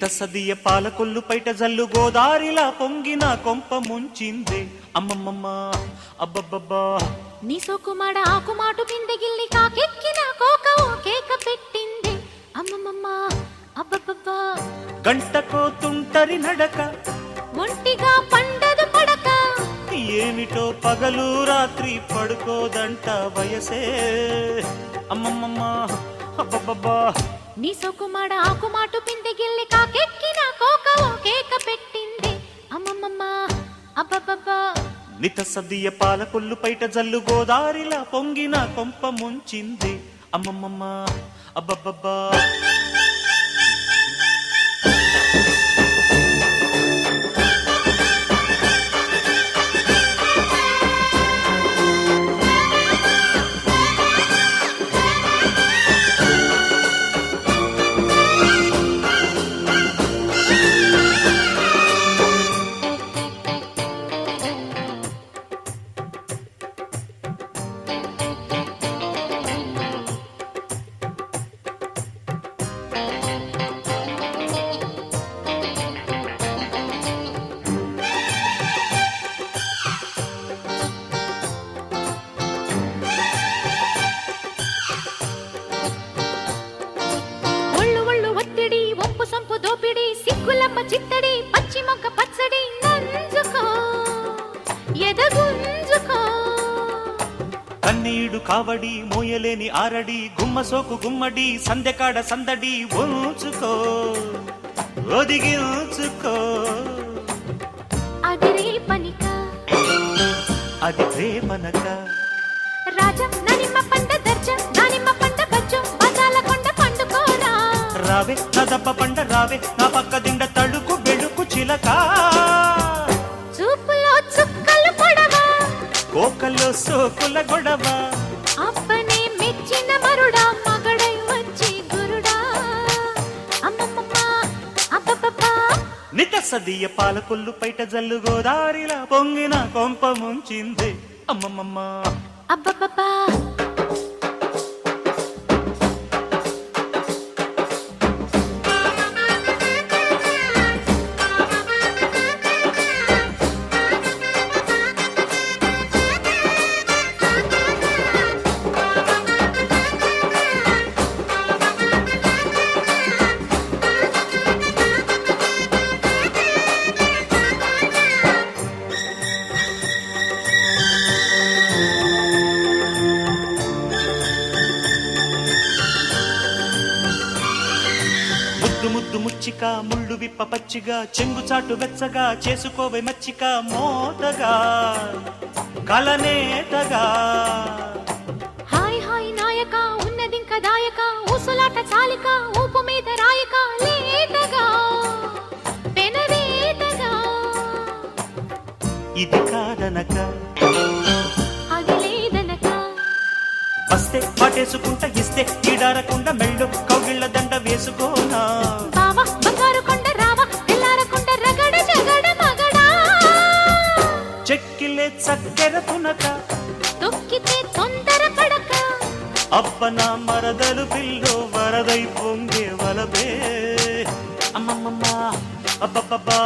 నితసదియ పాలకొల్లు పైట జల్లు గోదారిలా పొంగిన కొంప ముంచిందే అమ్మమ్మమ్మ అబ్బబ్బబ్బా నీ సోకుమాడ ఆకుమాటు పిందె గిల్లి కాకెక్కిన కోక ఓ కేక పెట్టింది అమ్మమ్మమ్మ అబ్బబ్బబ్బా గంటకో తుంటరి నడక ఒంటిగా పండదు పడక ఏమిటో పగలు రాత్రి పడుకోదంట వయసే అమ్మమ్మమ్మ అబ్బబ్బబ్బా నీ సోకుమాడ ఆకుమాటు పిందె గిల్లి కాకెక్కిన కోక ఓ కేక పెట్టింది అమ్మమ్మమ్మ అబ్బబ్బబ్బా నితసదియ పాలకొల్లు పైట జల్లు గోదారిలా పొంగిన కొంప ముంచింది అమ్మమ్మమ్మ అబ్బబ్బబ్బా చిత్తడి పచ్చి మొక్క పచ్చడి నంజుకో ఎదగుంజుకో కన్నీడు కావడి మోయలేని ఆరడి గుమ్మ సోకు గుమ్మడి సందెకాడ సందడి ఉంచుకో ఒదిగించుకో అది రేపనిక అది రేపనక రాజా ననిమ్మ పండ దర్జ దానిమ్మ పండ బజ్జం బజాల కొండ పండుకోరా రావే నా దప్ప పండ రావే నా పక్క దిండ తడుకు బెడుకు చిలక చూపులో చుక్కలు పొడవా కోకల్లో సోకుల గొడవ అప్పనే మెచ్చిన మరుడా మగడై వచ్చి గురుడా అమ్మమ్మమ్మ అబ్బబ్బబ్బా నితసదియ పాలకొల్లు పైట జల్లు గోదారిలా పొంగిన కొంప ముంచింది అమ్మమ్మమ్మ అబ్బబ్బబ్బా ముద్దు ముచ్చిక ముళ్ళు విప్ప పచ్చిగా చెంగుచాటు వెచ్చగా చేసుకోవే మచ్చిక మోతగా కలనేతగా హాయ్ హాయ్ నాయక ఉన్నదింక దాయక ఊసులాట చాలిక ఊపు మీద రాయక లేతగా పెనవేతగా ఇది కాదనక అది లేదనక వస్తే పట్టేసుకుంట ఇస్తే ఈడారకుండా మెళ్ళు కౌగిళ్ళ దండ వేసుకోనా బావా బంగారు కొండ రావా తెల్లారకుండ రగడ జగడ మగడా చెక్కిలే చక్కెర తునక తొక్కితే తొందర పడక అబ్బనా మరదలు పిల్లో వరదై పొంగే వలబే అమ్మమ్మమ్మ అబ్బబ్బబ్బా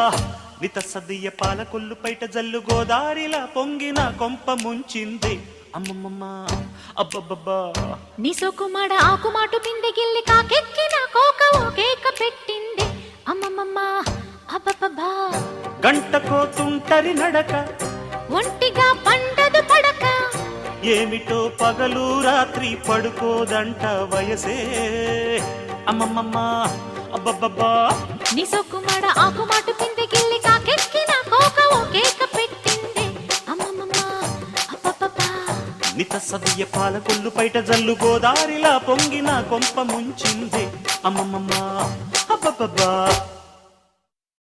నితసదియ పాలకొల్లు పైట జల్లు గోదారిలా పొంగిన కొంప ముంచింది అమ్మమ్మమ్మ అబ్బబ్బబ్బా నీ సోకుమాడ ఆకుమాటు పిందె గిల్లి కాకెక్కిన కోక ఓ కేక పెట్టింది అమ్మమ్మమ్మ అబ్బబ్బబ్బా గంటకో తుంటరి నడక ఒంటిగా పండదు పడక ఏమిటో పగలు రాత్రి పడుకోదంట వయసే అమ్మమ్మమ్మ అబ్బబ్బబ్బా నీ సోకుమాడ ఆకుమాటు పిందె గిల్లి కాకెక్కిన కోక ఓ కేక పెట్టింది అమ్మమ్మమ్మ అబ్బబ్బబ్బా నితసదియ పాలకొల్లు పైట జల్లు గోదారిలా పొంగిన కొంప ముంచింది అమ్మమ్మమ్మ అబ్బబ్బబ్బా